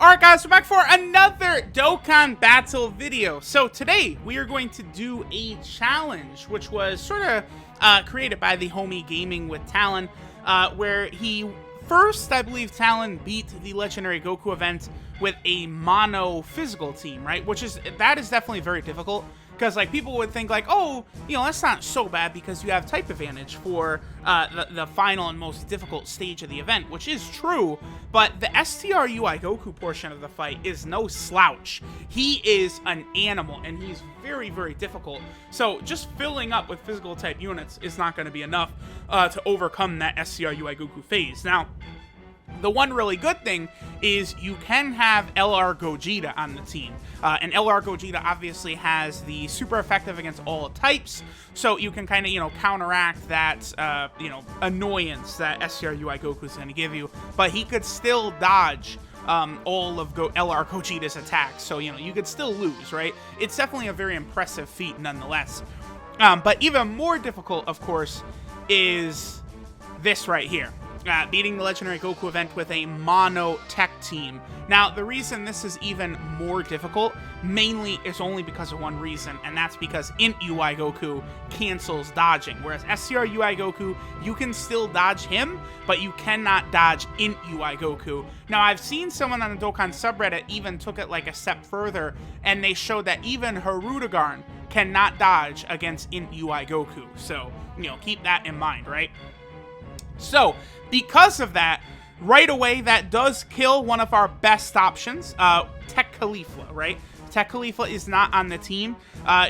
Alright guys, we're back for another Dokkan battle video. So today, we are going to do a challenge, which was sort of created by the homie Gaming with Talon, where he first, I believe, Talon beat the Legendary Goku event with a mono physical team, right? That is definitely very difficult. Because, like, people would think, like, oh, you know, that's not so bad because you have type advantage for the final and most difficult stage of the event, which is true, but the STR UI Goku portion of the fight is no slouch. He is an animal, and he's very, very difficult. So, just filling up with physical type units is not going to be enough to overcome that STR UI Goku phase. Now, the one really good thing is you can have LR Gogeta on the team. And LR Gogeta obviously has the super effective against all types, so you can kind of, you know, counteract that, annoyance that STR UI Goku is going to give you. But he could still dodge all of LR Gogeta's attacks, so, you know, you could still lose, right? It's definitely a very impressive feat nonetheless. But even more difficult, of course, is this right here. Beating the Legendary Goku event with a Mono-TEQ team. Now, the reason this is even more difficult, mainly is only because of one reason, and that's because Int UI Goku cancels dodging, whereas STR UI Goku, you can still dodge him, but you cannot dodge Int UI Goku. Now, I've seen someone on the Dokkan subreddit even took it like a step further, and they showed that even Hirudegarn cannot dodge against Int UI Goku, so, you know, keep that in mind, right? So, because of that, right away, that does kill one of our best options, TEQ Khalifa, right? TEQ Khalifa is not on the team.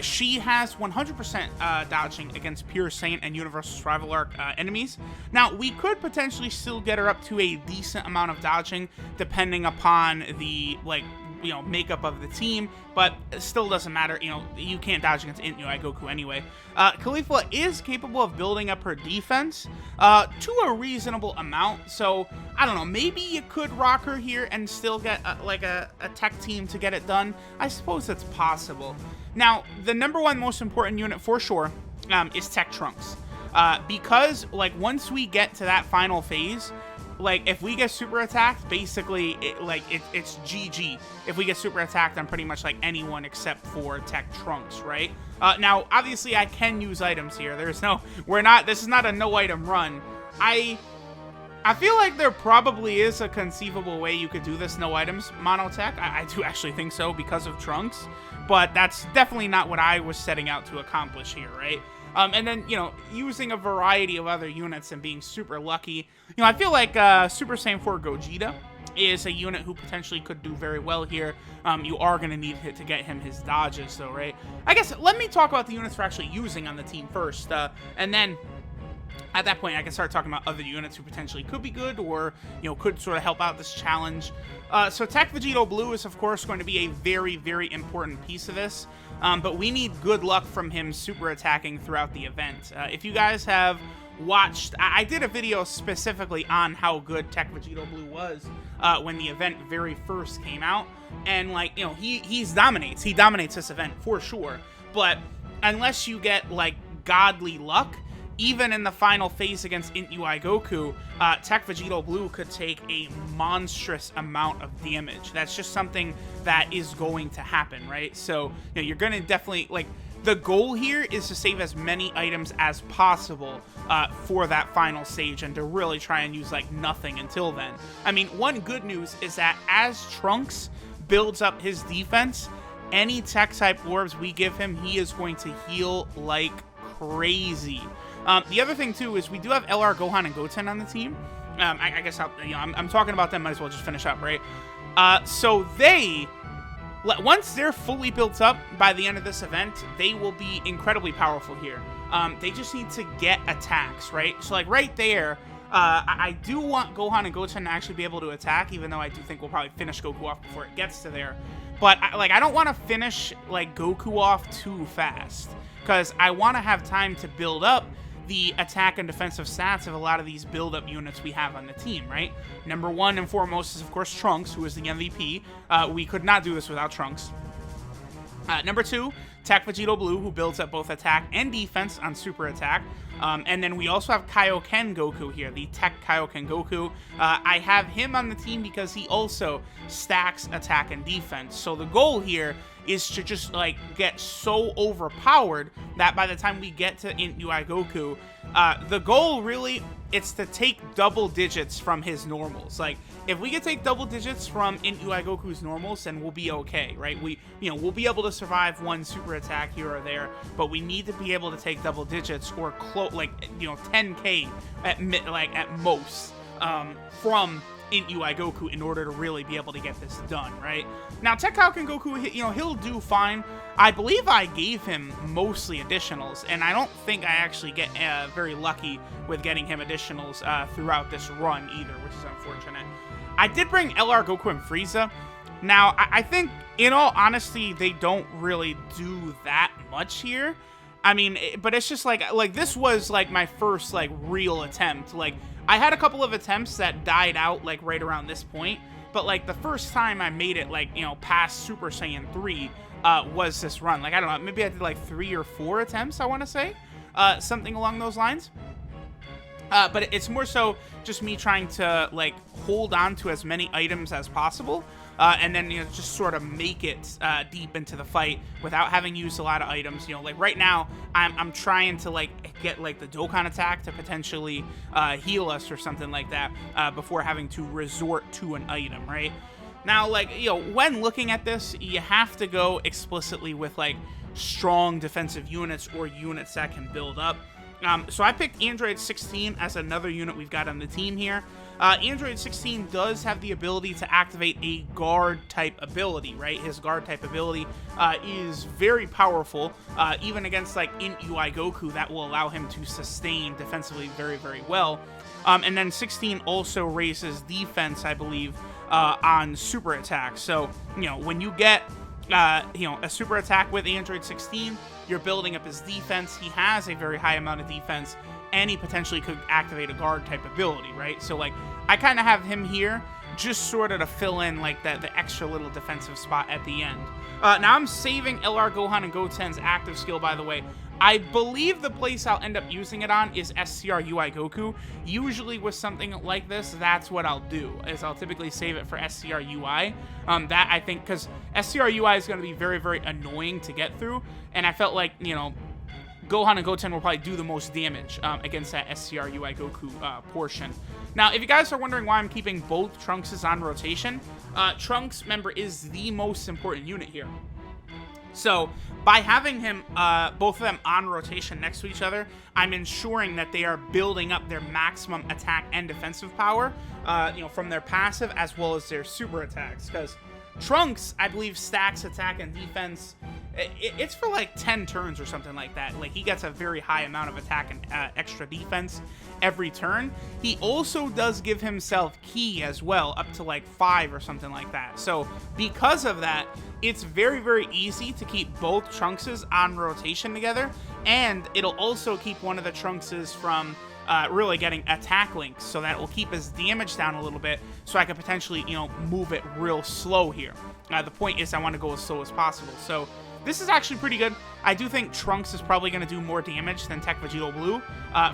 She has 100% dodging against Pure Saint and Universal Survival Arc enemies. Now, we could potentially still get her up to a decent amount of dodging, depending upon the, like, you know, makeup of the team, but it still doesn't matter. You know, you can't dodge against Int UI Goku anyway. Khalifa is capable of building up her defense to a reasonable amount, so I don't know, maybe you could rock her here and still get a TEQ team to get it done. I suppose that's possible. Now, the number one most important unit for sure is TEQ Trunks, because, like, once we get to that final phase, like, if we get super attacked, basically, it's GG. If we get super attacked on pretty much, like, anyone except for TEQ Trunks, right? Now, obviously, I can use items here. This is not a no-item run. I feel like there probably is a conceivable way you could do this no items Mono-TEQ. I do actually think so because of Trunks, but that's definitely not what I was setting out to accomplish here, right? And then, you know, using a variety of other units and being super lucky. You know, I feel like Super Saiyan 4 Gogeta is a unit who potentially could do very well here. You are going to need to get him his dodges, though, right? I guess let me talk about the units we're actually using on the team first, and then at that point, I can start talking about other units who potentially could be good or, you know, could sort of help out this challenge. So TEQ Vegito Blue is, of course, going to be a very, very important piece of this. But we need good luck from him super attacking throughout the event. If you guys have watched, I did a video specifically on how good TEQ Vegito Blue was when the event very first came out. And, like, you know, he dominates this event for sure. But unless you get, like, godly luck, even in the final phase against Int UI Goku, TEQ Vegito Blue could take a monstrous amount of damage. That's just something that is going to happen, right? So, you know, you're going to definitely, like, the goal here is to save as many items as possible for that final stage and to really try and use, like, nothing until then. I mean, one good news is that as Trunks builds up his defense, any TEQ-type orbs we give him, he is going to heal like crazy. The other thing, too, is we do have LR Gohan and Goten on the team. I guess I'm talking about them, might as well just finish up, right? So once they're fully built up by the end of this event, they will be incredibly powerful here. They just need to get attacks, right? So, like, right there, I do want Gohan and Goten to actually be able to attack, even though I do think we'll probably finish Goku off before it gets to there. But, I don't want to finish, like, Goku off too fast, because I want to have time to build up the attack and defensive stats of a lot of these build-up units we have on the team, right? Number one and foremost is, of course, Trunks, who is the MVP. We could not do this without Trunks. Number 2, Tech Vegito Blue, who builds up both attack and defense on super attack. And then we also have Kaioken Goku here, the Tech Kaioken Goku. I have him on the team because he also stacks attack and defense. So the goal here is to just like get so overpowered that by the time we get to UI Goku, the goal really, it's to take double digits from his normals. Like, if we can take double digits from UI Goku's normals, then we'll be okay, right? We'll be able to survive one super attack here or there, but we need to be able to take double digits or 10k at most from UI Goku in order to really be able to get this done, right? Now, Tech Kaioken Goku, he'll do fine. I believe I gave him mostly additionals, and I don't think I actually get very lucky with getting him additionals throughout this run either, which is unfortunate. I did bring LR Goku and Frieza. Now, I think, in all honesty, they don't really do that much here. I mean, but it's just like this was like my first like real attempt. Like, I had a couple of attempts that died out like right around this point, but like the first time I made it like, past Super Saiyan 3 was this run. Like, I don't know, maybe I did like 3 or 4 attempts, I want to say, something along those lines. But it's more so just me trying to like hold on to as many items as possible, and then just sort of make it deep into the fight without having used a lot of items. Like right now I'm trying to like get like the Dokkan attack to potentially heal us or something like that before having to resort to an item, right? Now, like, when looking at this, you have to go explicitly with like strong defensive units or units that can build up. So I picked Android 16 as another unit we've got on the team here. Android 16 does have the ability to activate a guard-type ability, right? His guard-type ability is very powerful, even against, like, UI Goku. That will allow him to sustain defensively very, very well. And then 16 also raises defense, I believe, on super attack. So, when you get a super attack with Android 16, you're building up his defense. He has a very high amount of defense, and he potentially could activate a guard type ability, right? So like, I kind of have him here just sort of to fill in like the extra little defensive spot at the end. Now I'm saving LR Gohan and Goten's active skill, by the way. I believe the place I'll end up using it on is SCR UI Goku. Usually with something like this, that's what I'll do, is I'll typically save it for SCR UI. That I think, because SCR UI is going to be very, very annoying to get through, and I felt like, Gohan and Goten will probably do the most damage against that SCR UI Goku portion. Now, if you guys are wondering why I'm keeping both Trunks on rotation, Trunks, remember, is the most important unit here. So, by having him, both of them on rotation next to each other, I'm ensuring that they are building up their maximum attack and defensive power, from their passive as well as their super attacks. Because Trunks, I believe, stacks attack and defense. It's for like 10 turns or something like that. Like, he gets a very high amount of attack and extra defense every turn. He also does give himself ki as well, up to like 5 or something like that. So because of that, it's very, very easy to keep both Trunkses on rotation together, and it'll also keep one of the Trunkses from really getting attack links, so that it will keep his damage down a little bit, so I can potentially, move it real slow here. The point is I want to go as slow as possible. So this is actually pretty good. I do think Trunks is probably going to do more damage than Tech Vegito Blue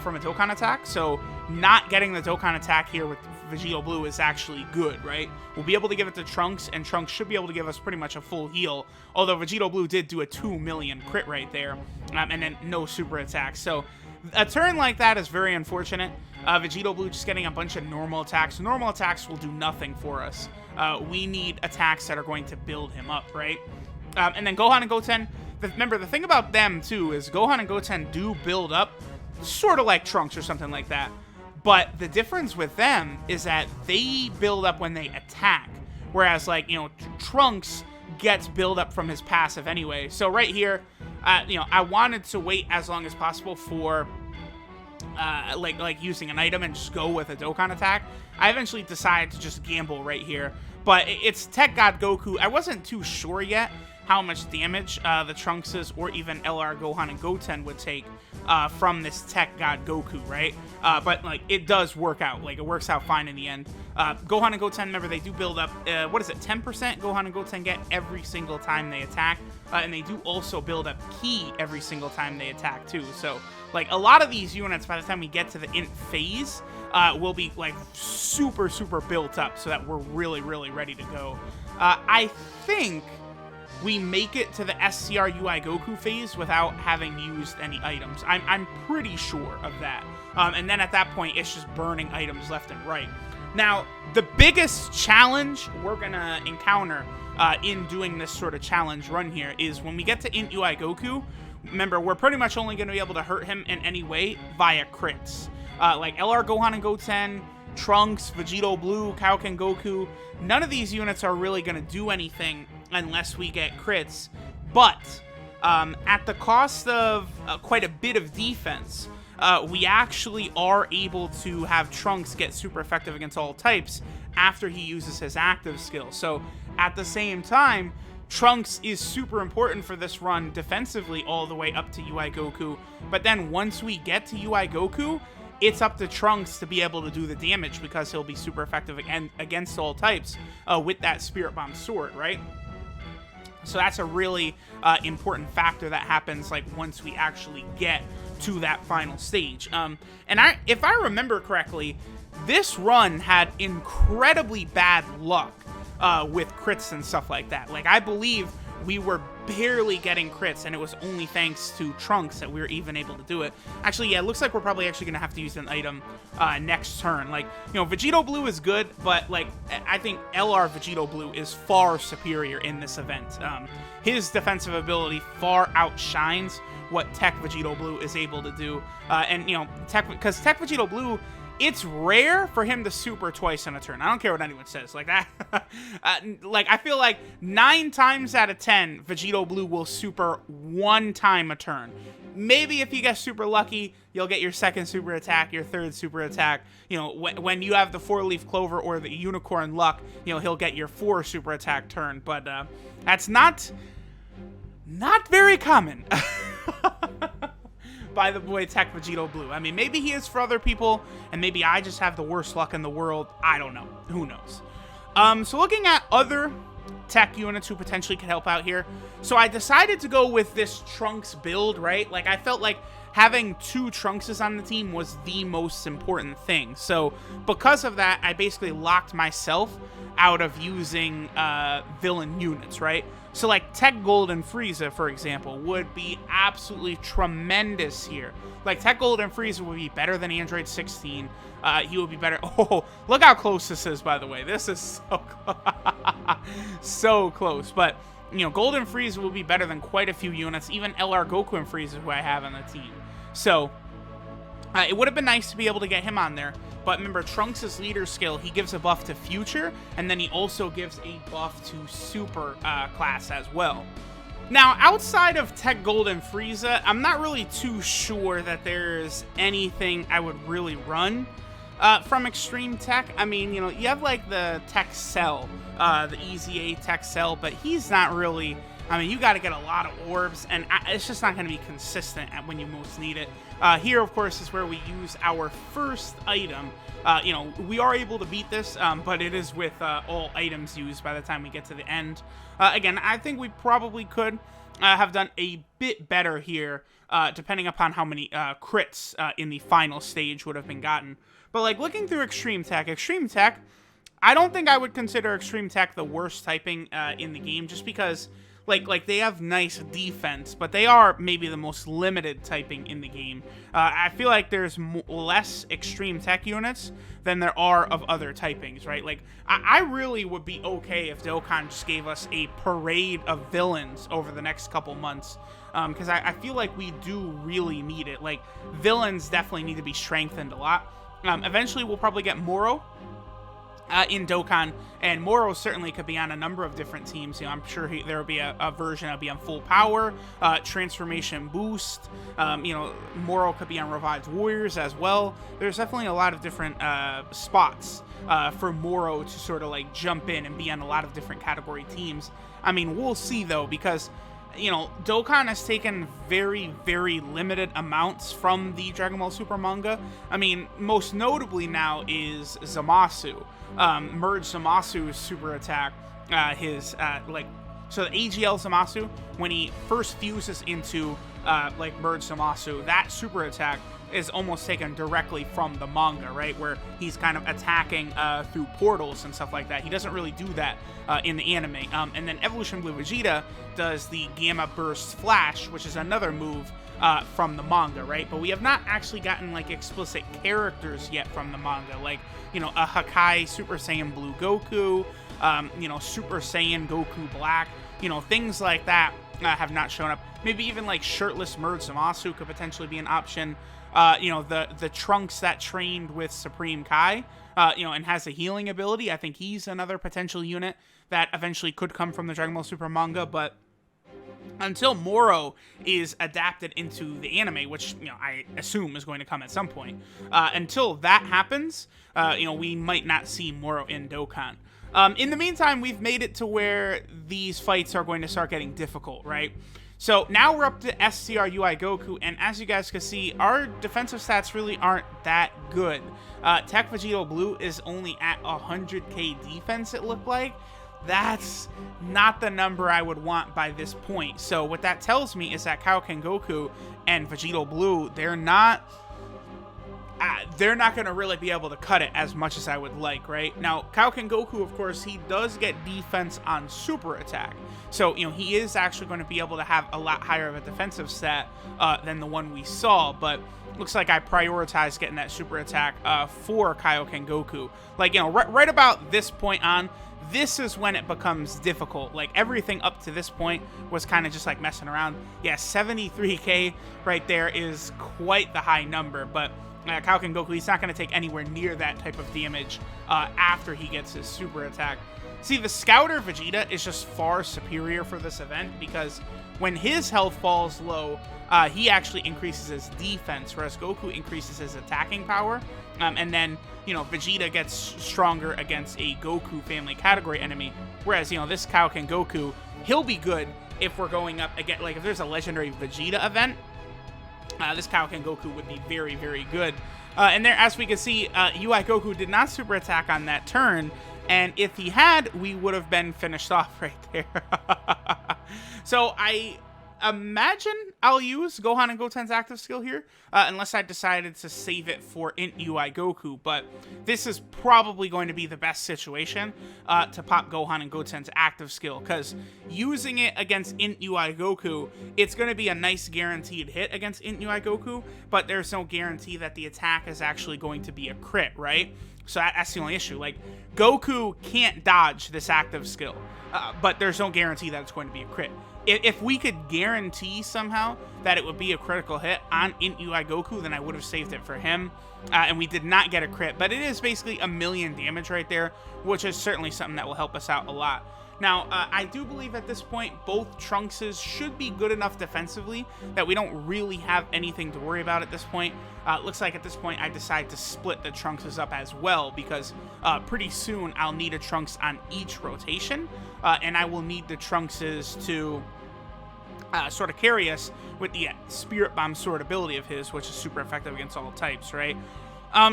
from a Dokkan attack, so not getting the Dokkan attack here with Vegito Blue is actually good, right? We'll be able to give it to Trunks, and Trunks should be able to give us pretty much a full heal, although Vegito Blue did do a 2 million crit right there, and then no super attack. So a turn like that is very unfortunate. Vegito Blue just getting a bunch of normal attacks. Normal attacks will do nothing for us. We need attacks that are going to build him up, right? And then Gohan and Goten, remember, the thing about them, too, is Gohan and Goten do build up, sort of like Trunks or something like that. But the difference with them is that they build up when they attack, whereas, like, Trunks gets build up from his passive anyway. So right here, I wanted to wait as long as possible for like using an item and just go with a Dokkan attack. I eventually decided to just gamble right here, but it's Tech God Goku. I wasn't too sure yet how much damage the Trunkses or even LR Gohan and Goten would take from this tech god Goku, right? But like it does work out, like it works out fine in the end. Gohan and Goten, remember, they do build up, what is it, 10% Gohan and Goten get every single time they attack, and they do also build up ki every single time they attack too. So like a lot of these units, by the time we get to the int phase, will be like super built up so that we're really ready to go. I think we make it to the SCR UI Goku phase without having used any items. I'm pretty sure of that. And then at that point, it's just burning items left and right. Now, the biggest challenge we're gonna encounter in doing this sort of challenge run here is when we get to Int UI Goku. Remember, we're pretty much only gonna be able to hurt him in any way via crits. Like LR Gohan and Goten, Trunks, Vegito Blue, Kaioken Goku, none of these units are really gonna do anything unless we get crits, but at the cost of quite a bit of defense, we actually are able to have Trunks get super effective against all types after he uses his active skill. So at the same time, Trunks is super important for this run defensively all the way up to UI Goku, but then once we get to UI Goku, it's up to Trunks to be able to do the damage because he'll be super effective against all types with that Spirit Bomb sword, right? So that's a really important factor that happens like once we actually get to that final stage. And if I remember correctly, this run had incredibly bad luck with crits and stuff like that. Like I believe we were barely getting crits, and it was only thanks to Trunks that we were even able to do it. Actually, yeah, it looks like we're probably actually gonna have to use an item next turn. Like, you know, Vegito Blue is good, but like I think LR Vegito Blue is far superior in this event. His defensive ability far outshines what Tech Vegito Blue is able to do. And you know, because Tech Vegito Blue, it's rare for him to super twice in a turn. I don't care what anyone says. Like that, like I feel like 9 times out of 10, Vegito Blue will super 1 time a turn. Maybe if you get super lucky, you'll get your second super attack, your third super attack. You know, when you have the 4-leaf clover or the unicorn luck, you know, he'll get your 4 super attack turn. But that's not very common. By the boy Tech Vegito Blue. I mean, maybe he is for other people, and maybe I just have the worst luck in the world. I don't know. Who knows? So looking at other tech units who potentially could help out here. So I decided to go with this Trunks build, right? Like, I felt like having 2 Trunkses on the team was the most important thing. So because of that, I basically locked myself out of using villain units, right? So like Tech Gold and Frieza, for example, would be absolutely tremendous here. Like Tech Gold and Frieza would be better than Android 16. He would be better. Oh, look how close this is, by the way. This is so close. So close. But, you know, Gold and Frieza will be better than quite a few units, even LR Goku and Frieza, who I have on the team. So it would have been nice to be able to get him on there. But remember, Trunks' leader skill, he gives a buff to Future, and then he also gives a buff to Super class as well. Now, outside of Tech Gold and Frieza, I'm not really too sure that there's anything I would really run from Extreme Tech. I mean, you know, you have like the Tech Cell, the EZA Tech Cell, but he's not really... I mean, you got to get a lot of orbs, and it's just not going to be consistent when you most need it. Here, of course, is where we use our first item. You know, we are able to beat this, but it is with all items used by the time we get to the end. Again, I think we probably could have done a bit better here, depending upon how many crits in the final stage would have been gotten. But, like, looking through Extreme Tech, I don't think I would consider Extreme Tech the worst typing in the game, just because... Like they have nice defense, but they are maybe the most limited typing in the game. I feel like there's less Extreme Tech units than there are of other typings, right? Like, I really would be okay if Dokkan just gave us a parade of villains over the next couple months, because I feel like we do really need it. Like, villains definitely need to be strengthened a lot. Eventually, we'll probably get Moro. in Dokkan, and Moro certainly could be on a number of different teams. I'm sure there will be a version that'll be on full power, transformation boost. Moro could be on Revived Warriors as well. There's definitely a lot of different spots for Moro to sort of like jump in and be on a lot of different category teams. I mean, we'll see though, because Dokkan has taken very, very limited amounts from the Dragon Ball Super manga. I mean, most notably now is Zamasu. Merge Zamasu's super attack, so the AGL Zamasu, when he first fuses into, Merge Zamasu, that super attack is almost taken directly from the manga, right? Where he's kind of attacking through portals and stuff like that. He doesn't really do that in the anime. And then Evolution Blue Vegeta does the Gamma Burst Flash, which is another move from the manga, right? But we have not actually gotten like explicit characters yet from the manga, like a Hakai Super Saiyan Blue Goku, Super Saiyan Goku Black, things like that have not shown up. Maybe even like shirtless Merge Zamasu could potentially be an option. The Trunks that trained with Supreme Kai, and has a healing ability. I think he's another potential unit that eventually could come from the Dragon Ball Super manga, but until Moro is adapted into the anime, which I assume is going to come at some point, until that happens, we might not see Moro in Dokkan. In the meantime, we've made it to where these fights are going to start getting difficult, right? So now we're up to SCR UI Goku, and as you guys can see, our defensive stats really aren't that good. Tech Vegito Blue is only at 100k defense, it looked like. That's not the number I would want by this point. So what that tells me is that Kaioken Goku and Vegito Blue, they're not going to really be able to cut it as much as I would like, right? Now, Kaioken Goku, of course, he does get defense on super attack. So, he is actually going to be able to have a lot higher of a defensive stat than the one we saw, but looks like I prioritized getting that super attack for Kaioken Goku. Like, right about this point on, this is when it becomes difficult. Like, everything up to this point was kind of just like messing around. Yeah, 73k right there is quite the high number, but Kaioken Goku, he's not going to take anywhere near that type of damage after he gets his super attack. See, the Scouter Vegeta is just far superior for this event, because when his health falls low, he actually increases his defense, whereas Goku increases his attacking power. And then, Vegeta gets stronger against a Goku family category enemy, whereas, this Kaioken Goku, he'll be good if we're going up again, like if there's a legendary Vegeta event. This Kaioken Goku would be very, very good. And there, as we can see, UI Goku did not super attack on that turn, and if he had, we would have been finished off right there. So I imagine I'll use Gohan and Goten's active skill here, unless I decided to save it for Int UI Goku, but this is probably going to be the best situation to pop Gohan and Goten's active skill, because using it against Int UI Goku, it's going to be a nice guaranteed hit against Int UI Goku, but there's no guarantee that the attack is actually going to be a crit, right? So that's the only issue. Like, Goku can't dodge this active skill, but there's no guarantee that it's going to be a crit. If we could guarantee somehow that it would be a critical hit on Int UI Goku, then I would have saved it for him. And we did not get a crit, but it is basically 1,000,000 damage right there, which is certainly something that will help us out a lot. Now, I do believe at this point, both Trunkses should be good enough defensively that we don't really have anything to worry about at this point. Looks like at this point, I decide to split the Trunkses up as well, because pretty soon I'll need a Trunks on each rotation, and I will need the Trunkses to sort of carry us with the Spirit Bomb sword ability of his, which is super effective against all types, right?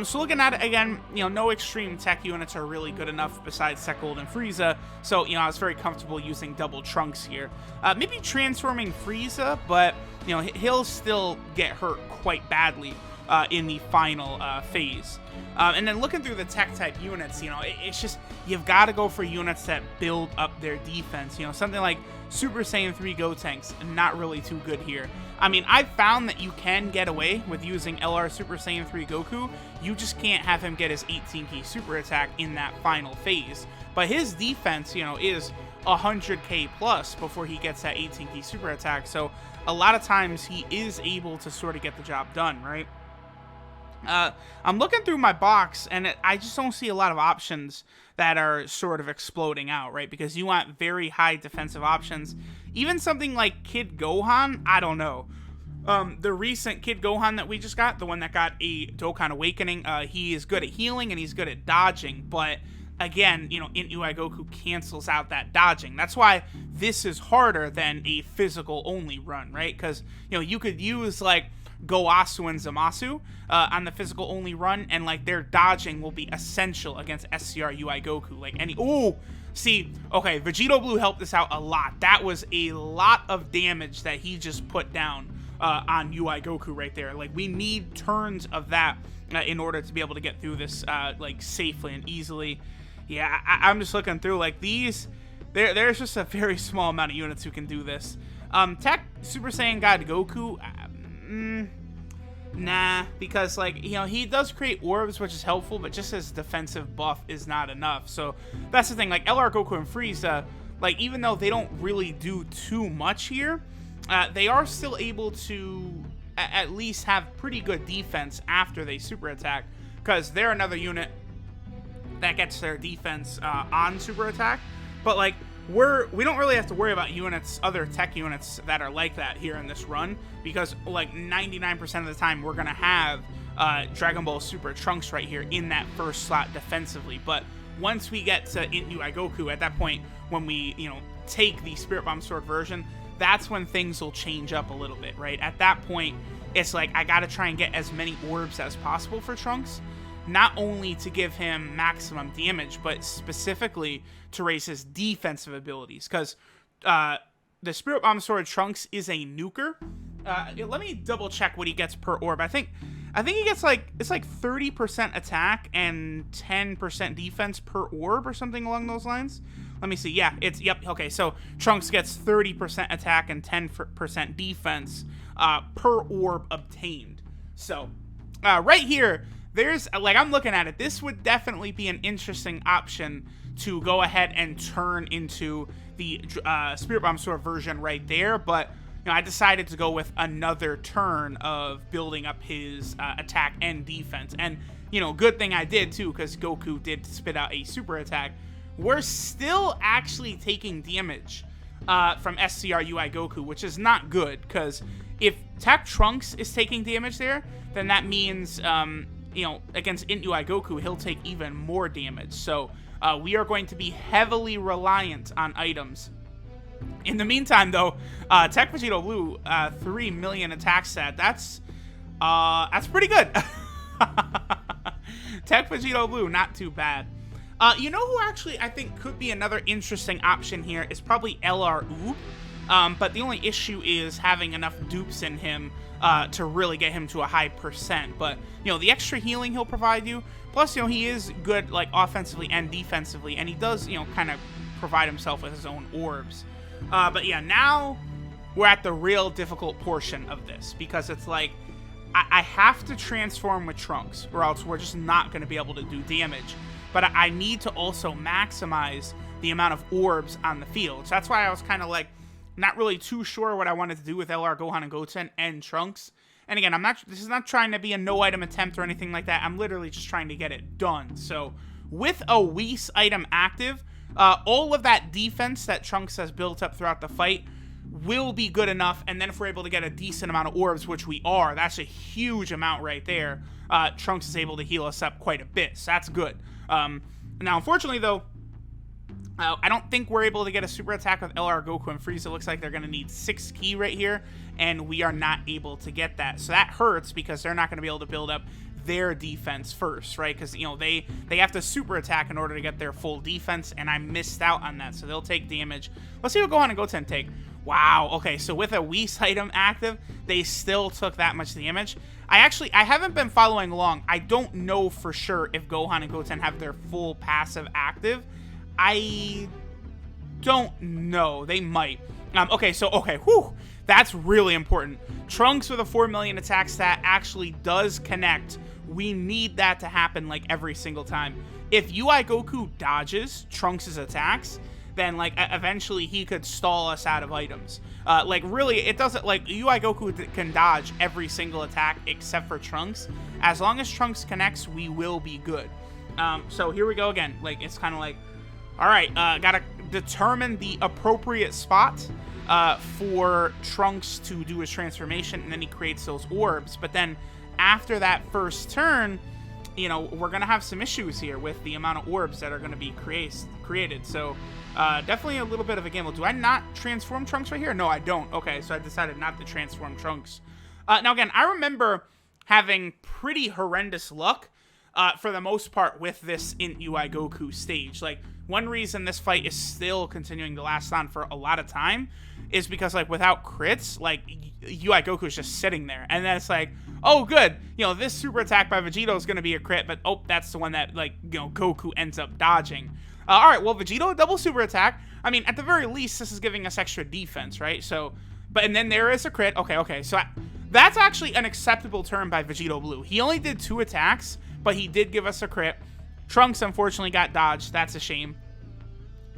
So looking at it again, no extreme tech units are really good enough besides Tech Gold and Frieza. So, I was very comfortable using double Trunks here. Maybe transforming Frieza, but, he'll still get hurt quite badly in the final phase. And then looking through the tech type units, it's just, you've got to go for units that build up their defense. Something like Super Saiyan 3 Gotenks, not really too good here. I mean, I've found that you can get away with using LR Super Saiyan 3 Goku. You just can't have him get his 18k super attack in that final phase. But his defense, is 100k plus before he gets that 18k super attack. So a lot of times he is able to sort of get the job done, right? I'm looking through my box, and I just don't see a lot of options that are sort of exploding out, right? Because you want very high defensive options. Even something like Kid Gohan, I don't know. The recent Kid Gohan that we just got, the one that got a Dokkan Awakening, he is good at healing and he's good at dodging, but again, you know, UI Goku cancels out that dodging. That's why this is harder than a physical only run, right? Because, you know, you could use like Goasu and Zamasu on the physical only run, and like their dodging will be essential against SCR UI Goku. Like any, ooh, see, okay, Vegito Blue helped us out a lot. That was a lot of damage that he just put down on UI Goku right there. Like we need turns of that in order to be able to get through this like safely and easily. Yeah, I'm just looking through like these. There's just a very small amount of units who can do this. TEQ Super Saiyan God Goku. Nah, because like, you know, he does create orbs, which is helpful, but just his defensive buff is not enough. So that's the thing. Like LR Goku and Frieza, like even though they don't really do too much here, they are still able to at least have pretty good defense after they super attack, because they're another unit that gets their defense on super attack. But like we don't really have to worry about units, other TEQ units that are like that here in this run, because like 99% of the time we're gonna have Dragon Ball Super Trunks right here in that first slot defensively. But once we get to UI Goku, at that point when we, you know, take the Spirit Bomb Sword version, that's when things will change up a little bit, right? At that point, it's like I gotta try and get as many orbs as possible for Trunks, not only to give him maximum damage, but specifically to raise his defensive abilities, because the Spirit Bomb Sword Trunks is a nuker. Let me double check what he gets per orb. I think he gets like, it's like 30% attack and 10% defense per orb or something along those lines. Let me see. Yeah, yep. Okay, so Trunks gets 30% attack and 10% defense per orb obtained. So right here, there's like, I'm looking at it. This would definitely be an interesting option to go ahead and turn into the Spirit Bomb Sword version right there. But you know, I decided to go with another turn of building up his attack and defense. And you know, good thing I did too, because Goku did spit out a super attack. We're still actually taking damage from SCR UI Goku, which is not good, because if TEQ Trunks is taking damage there, then that means you know, against UI Goku, he'll take even more damage. So we are going to be heavily reliant on items. In the meantime, though, TEQ Vegito Blue, 3 million attack stat. That's pretty good. TEQ Vegito Blue, not too bad. You know who actually I think could be another interesting option here is probably LR Oob. But the only issue is having enough dupes in him to really get him to a high percent. But, you know, the extra healing he'll provide you, plus, you know, he is good, like, offensively and defensively, and he does, you know, kind of provide himself with his own orbs. But, yeah, now we're at the real difficult portion of this, because it's like, I have to transform with Trunks, or else we're just not going to be able to do damage. But I need to also maximize the amount of orbs on the field. So that's why I was kind of like, not really too sure what I wanted to do with LR Gohan and Goten and Trunks. And again, this is not trying to be a no-item attempt or anything like that. I'm literally just trying to get it done. So with a Whis item active, all of that defense that Trunks has built up throughout the fight will be good enough. And then if we're able to get a decent amount of orbs, which we are, that's a huge amount right there. Trunks is able to heal us up quite a bit. So that's good. Now, unfortunately, though, I don't think we're able to get a super attack with LR Goku and Frieza. It looks like they're going to need 6 ki right here, and we are not able to get that. So that hurts, because they're not going to be able to build up their defense first, right? Because, you know, they have to super attack in order to get their full defense, and I missed out on that, so they'll take damage. Let's see what Gohan and Goten take. Wow, okay, so with a Whis item active, they still took that much damage. I haven't been following along. I don't know for sure if Gohan and Goten have their full passive active. I don't know. They might. Okay, whew, that's really important. Trunks with a 4 million attack stat actually does connect. We need that to happen like every single time. If UI Goku dodges Trunks' attacks, then like eventually he could stall us out of items. Like really, it doesn't, like UI Goku can dodge every single attack except for Trunks. As long as Trunks connects, we will be good. So here we go again. Like it's kind of like, all right, gotta determine the appropriate spot for Trunks to do his transformation, and then he creates those orbs. But then after that first turn, you know, we're gonna have some issues here with the amount of orbs that are gonna be created. So definitely a little bit of a gamble. Do I not transform Trunks right here? No, I don't. Okay, so I decided not to transform Trunks. Now again, I remember having pretty horrendous luck for the most part with this in UI Goku stage. Like, one reason this fight is still continuing to last on for a lot of time is because, like, without crits, like, UI Goku is just sitting there. And then it's like, oh, good, you know, this super attack by Vegito is going to be a crit, but, oh, that's the one that, like, you know, Goku ends up dodging. All right, well, Vegito, double super attack. I mean, at the very least, this is giving us extra defense, right? So, but, and then there is a crit. Okay, so that's actually an acceptable turn by Vegito Blue. He only did 2 attacks, but he did give us a crit. Trunks unfortunately got dodged. That's a shame.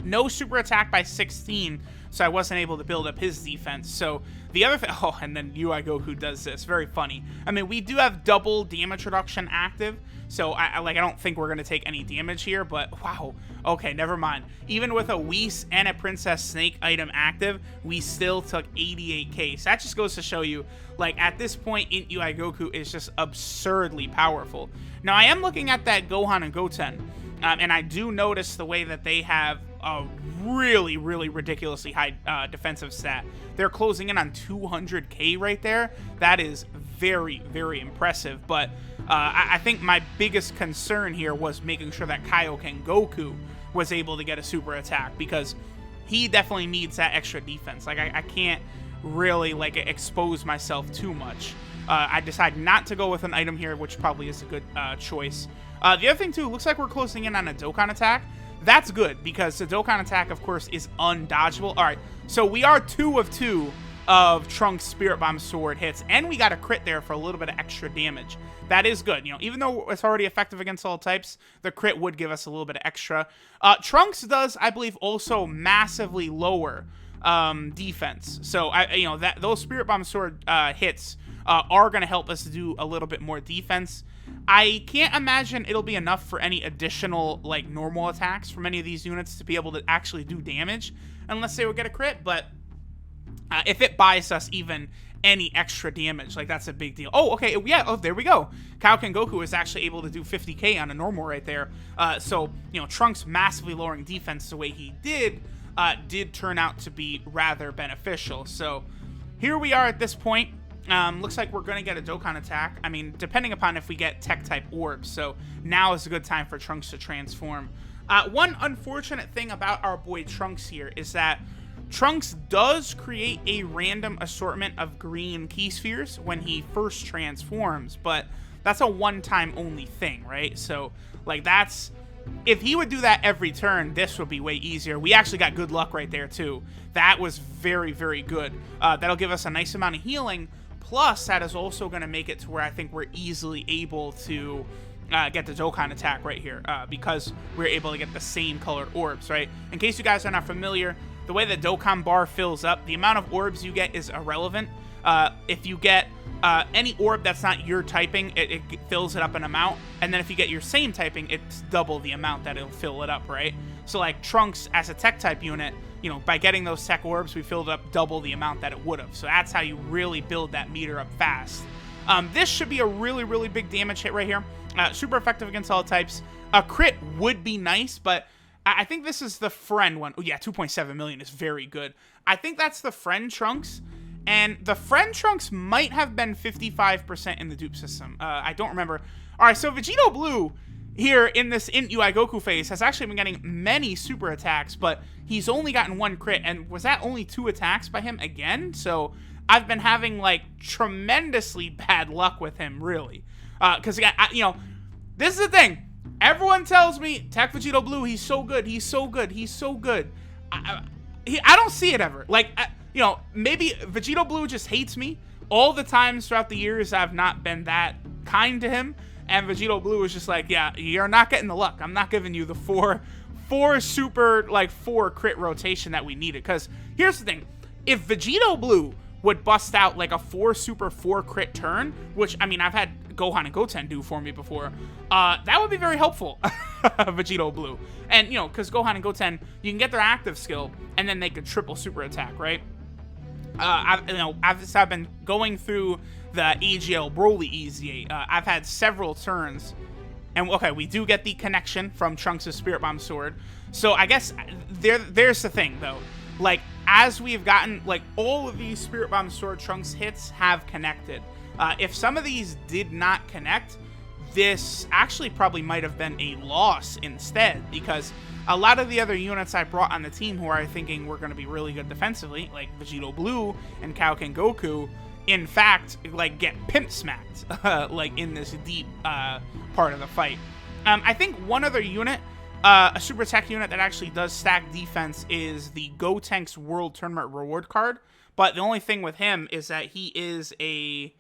No super attack by 16, so I wasn't able to build up his defense. So the other thing, oh, and then UI Goku does this. Very funny. I mean, we do have double damage reduction active, so I don't think we're going to take any damage here, but wow. Okay, never mind. Even with a Whis and a Princess Snake item active, we still took 88k. So that just goes to show you, like, at this point, UI Goku is just absurdly powerful. Now, I am looking at that Gohan and Goten, and I do notice the way that they have a really, really ridiculously high defensive stat. They're closing in on 200k right there. That is very, very impressive, but I think my biggest concern here was making sure that Kaioken Goku was able to get a super attack, because he definitely needs that extra defense. Like, I can't really, like, expose myself too much. I decided not to go with an item here, which probably is a good choice. The other thing, too, looks like we're closing in on a Dokkan attack. That's good, because the Dokkan attack, of course, is undodgeable. All right, so we are 2 of 2 of Trunks' Spirit Bomb Sword hits, and we got a crit there for a little bit of extra damage. That is good. You know, even though it's already effective against all types, the crit would give us a little bit of extra. Trunks does, I believe, also massively lower defense. So, you know, that those Spirit Bomb Sword hits are going to help us do a little bit more defense. I can't imagine it'll be enough for any additional, like, normal attacks from any of these units to be able to actually do damage, unless they would get a crit, but if it buys us even any extra damage, like, that's a big deal. Oh, okay, yeah, oh, there we go. Kaioken Goku is actually able to do 50k on a normal right there. So, you know, Trunks massively lowering defense the way he did turn out to be rather beneficial. So, here we are at this point. Looks like we're going to get a Dokkan attack. I mean, depending upon if we get tech-type orbs. So, now is a good time for Trunks to transform. One unfortunate thing about our boy Trunks here is that Trunks does create a random assortment of green key spheres when he first transforms, but that's a one-time only thing, right? So, like, that's... if he would do that every turn, this would be way easier. We actually got good luck right there, too. That was very, very good. That'll give us a nice amount of healing, plus that is also going to make it to where I think we're easily able to get the Dokkan attack right here, because we're able to get the same colored orbs, right? In case you guys are not familiar, the way the Dokkan bar fills up, the amount of orbs you get is irrelevant. If you get any orb that's not your typing, it fills it up an amount, and then if you get your same typing, it's double the amount that it'll fill it up, right? So, like, Trunks as a tech type unit, you know, by getting those tech orbs, we filled up double the amount that it would have. So that's how you really build that meter up fast. This should be a really, really big damage hit right here. Super effective against all types. A crit would be nice, but I think this is the friend one. Oh, yeah, 2.7 million is very good. I think that's the friend Trunks. And the friend Trunks might have been 55% in the dupe system. I don't remember. All right, so Vegito Blue here in this UI Goku phase has actually been getting many super attacks, but he's only gotten 1 crit. And was that only 2 attacks by him again? So I've been having, like, tremendously bad luck with him, really. Because, you know, this is the thing. Everyone tells me, Tech Vegito Blue, he's so good, he's so good, he's so good. I don't see it ever. Like, you know, maybe Vegito Blue just hates me. All the times throughout the years, I've not been that kind to him. And Vegito Blue is just like, yeah, you're not getting the luck. I'm not giving you the 4 super, like 4 crit rotation that we needed. Because here's the thing. If Vegito Blue would bust out like a 4 super 4 crit turn, which, I mean, I've had Gohan and Goten do for me before, that would be very helpful, Vegito Blue. And, you know, because Gohan and Goten, you can get their active skill, and then they could triple super attack, right? I've been going through the AGL Broly EZ8. I've had several turns, and okay, we do get the connection from Trunks' Spirit Bomb Sword. So I guess there's the thing, though. Like, as we've gotten, like, all of these Spirit Bomb Sword Trunks hits have connected. If some of these did not connect, this actually probably might have been a loss instead, because a lot of the other units I brought on the team who are thinking we're going to be really good defensively, like Vegito Blue and Kaioken Goku, in fact, like, get pimp smacked, like, in this deep part of the fight. I think one other unit, a Super Tech unit that actually does stack defense, is the Gotenks World Tournament reward card. But the only thing with him is that he is a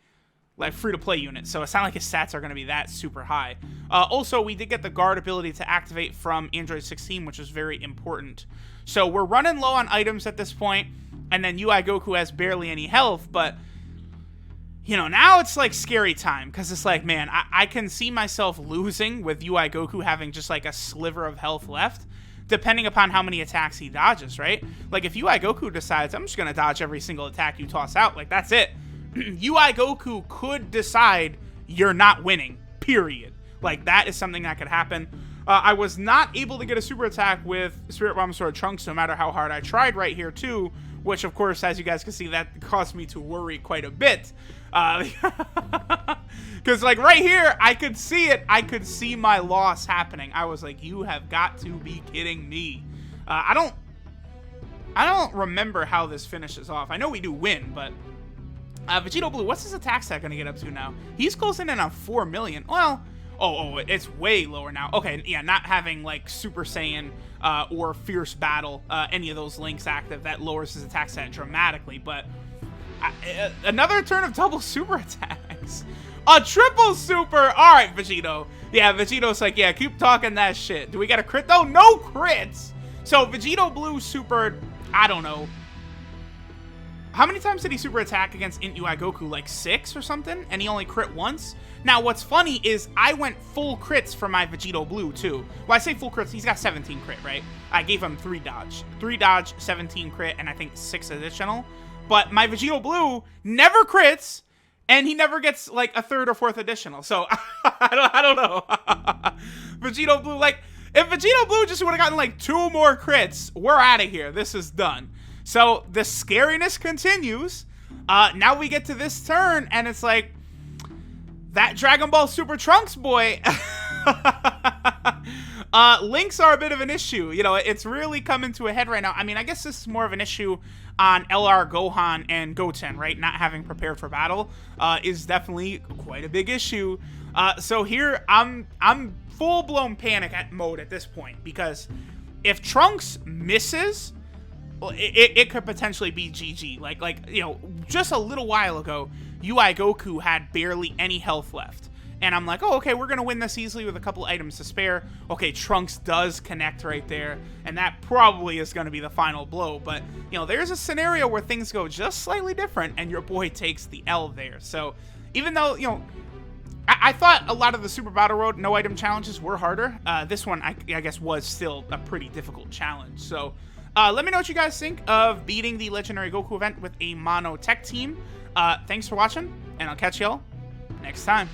like free-to-play unit, so it's not like his stats are going to be that super high. Also, we did get the guard ability to activate from Android 16, which is very important. So we're running low on items at this point, and then UI Goku has barely any health, but, you know, now it's like scary time, because it's like, man, I can see myself losing with UI Goku having just like a sliver of health left, depending upon how many attacks he dodges, right? Like, if UI Goku decides, I'm just going to dodge every single attack you toss out, like, that's it. UI Goku could decide you're not winning, period. Like, that is something that could happen. I was not able to get a super attack with Spirit Bomb Sword Trunks, no matter how hard I tried right here, too, which, of course, as you guys can see, that caused me to worry quite a bit. Because, like, right here, I could see it. I could see my loss happening. I was like, you have got to be kidding me. I don't remember how this finishes off. I know we do win, but Vegito Blue, what's his attack stat going to get up to now? He's closing in on 4 million. Well, oh, it's way lower now. Okay, yeah, not having, like, Super Saiyan or Fierce Battle, any of those links active, that lowers his attack stat dramatically. But another turn of double super attacks. A triple super! Alright, Vegito. Yeah, Vegito's like, yeah, keep talking that shit. Do we get a crit, though? No crits! So, Vegito Blue supered, I don't know. How many times did he super attack against Int UI Goku? Like 6 or something? And he only crit once? Now, what's funny is I went full crits for my Vegito Blue, too. Well, I say full crits. He's got 17 crit, right? I gave him 3 dodge. 3 dodge, 17 crit, and I think 6 additional. But my Vegito Blue never crits, and he never gets, like, a 3rd or 4th additional. So, I don't know. Vegito Blue, like, if Vegito Blue just would have gotten, like, 2 more crits, we're out of here. This is done. So, the scariness continues. Now we get to this turn, and it's like, that Dragon Ball Super Trunks boy. Links are a bit of an issue. You know, it's really coming to a head right now. I mean, I guess this is more of an issue on LR Gohan and Goten, right? Not having prepared for battle is definitely quite a big issue. So here, I'm full-blown panic mode at this point, because if Trunks misses, well, it could potentially be GG. Like, you know, just a little while ago, UI Goku had barely any health left. And I'm like, oh, okay, we're going to win this easily with a couple items to spare. Okay, Trunks does connect right there, and that probably is going to be the final blow. But, you know, there's a scenario where things go just slightly different, and your boy takes the L there. So, even though, you know, I thought a lot of the Super Battle Road no-item challenges were harder, this one, I guess, was still a pretty difficult challenge. So, let me know what you guys think of beating the Legendary Goku event with a Mono-TEQ team. Thanks for watching, and I'll catch y'all next time.